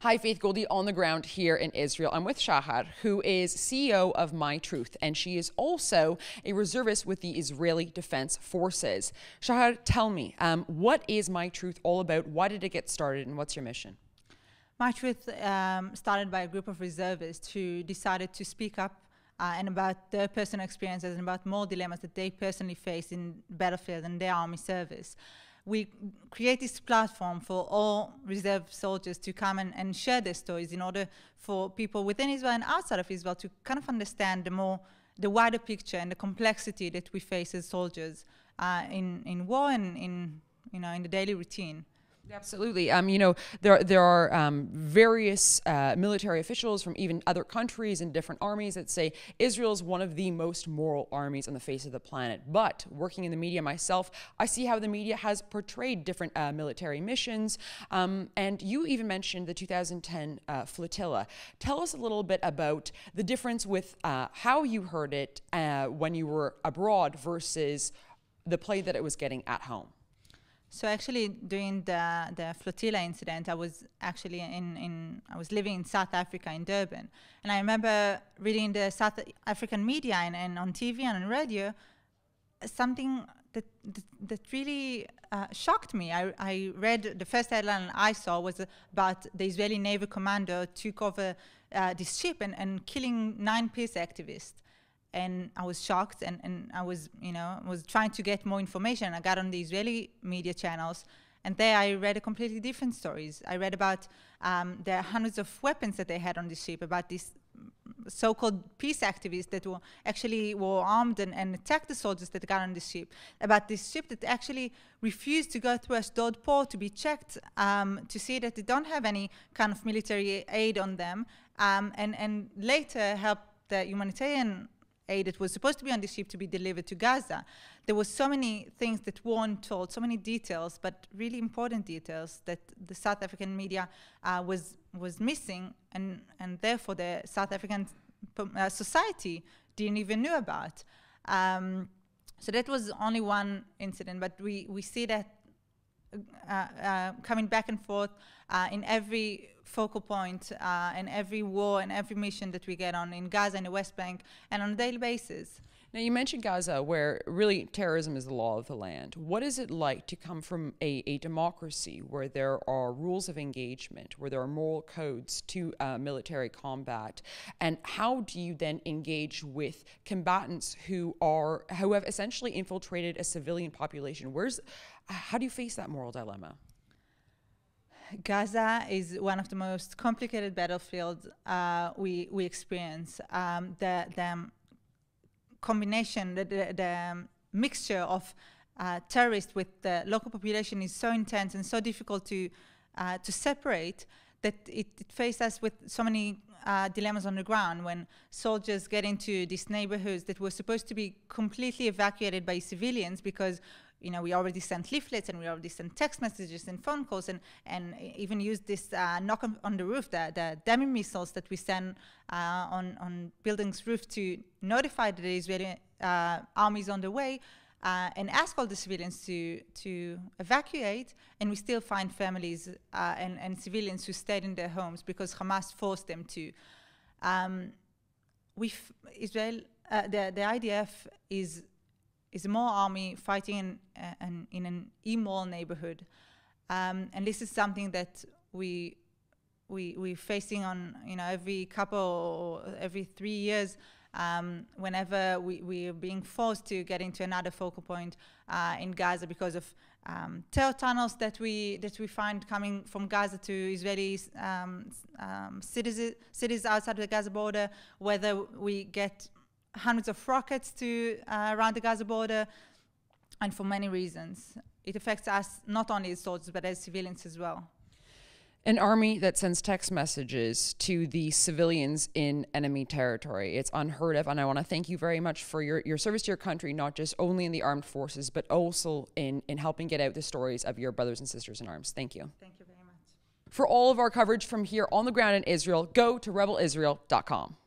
Hi, Faith Goldie on the ground here in Israel. I'm with Shahar, who is CEO of My Truth, and she is also a reservist with the Israeli Defense Forces. Shahar, tell me, what is My Truth all about? Why did it get started, and what's your mission? My Truth started by a group of reservists who decided to speak up and about their personal experiences and about more dilemmas that they personally face in battlefield and their army service. We create this platform for all reserve soldiers to come and share their stories in order for people within Israel and outside of Israel to kind of understand the wider picture and the complexity that we face as soldiers in war and in the daily routine. Absolutely. There are various military officials from even other countries and different armies that say Israel is one of the most moral armies on the face of the planet. But working in the media myself, I see how the media has portrayed different military missions. And you even mentioned the 2010 flotilla. Tell us a little bit about the difference with how you heard it when you were abroad versus the play that it was getting at home. So actually, during the flotilla incident, I was actually I was living in South Africa in Durban, and I remember reading the South African media and on TV and on radio something that really shocked me. I read the first headline I saw was about the Israeli naval commander took over this ship and killing 9 peace activists. And I was shocked, and I was trying to get more information. I got on the Israeli media channels, and there I read completely different stories. I read about the hundreds of weapons that they had on the ship, about these so-called peace activists that were armed and attacked the soldiers that got on the ship, about this ship that actually refused to go through Ashdod port to be checked to see that they don't have any kind of military aid on them, and later helped the humanitarian aid that was supposed to be on the ship to be delivered to Gaza. There were so many things that weren't told, so many details, but really important details that the South African media was missing, and therefore the South African society didn't even know about. So that was only one incident, but we see that coming back and forth in every focal point, in every war and every mission that we get on in Gaza and the West Bank and on a daily basis. Now, you mentioned Gaza, where really terrorism is the law of the land. What is it like to come from a democracy where there are rules of engagement, where there are moral codes to military combat? And how do you then engage with combatants who have essentially infiltrated a civilian population? How do you face that moral dilemma? Gaza is one of the most complicated battlefields we experience. The combination, the mixture of terrorists with the local population is so intense and so difficult to separate that it faces us with so many dilemmas on the ground when soldiers get into these neighborhoods that were supposed to be completely evacuated by civilians because we already sent leaflets and we already sent text messages and phone calls and even used this knock on the roof, the dummy missiles that we send on buildings' roof to notify the Israeli armies on the way and ask all the civilians to evacuate, and we still find families and civilians who stayed in their homes because Hamas forced them to. The IDF is a more army fighting in an immoral neighborhood, and this is something that we're facing on every couple or every 3 years. Whenever we are being forced to get into another focal point in Gaza because of terror tunnels that we find coming from Gaza to Israeli cities outside the Gaza border, whether we get hundreds of rockets around the Gaza border, and for many reasons. It affects us not only as soldiers, but as civilians as well. An army that sends text messages to the civilians in enemy territory. It's unheard of, and I want to thank you very much for your service to your country, not just only in the armed forces, but also in helping get out the stories of your brothers and sisters in arms. Thank you. Thank you very much. For all of our coverage from here on the ground in Israel, go to rebelisrael.com.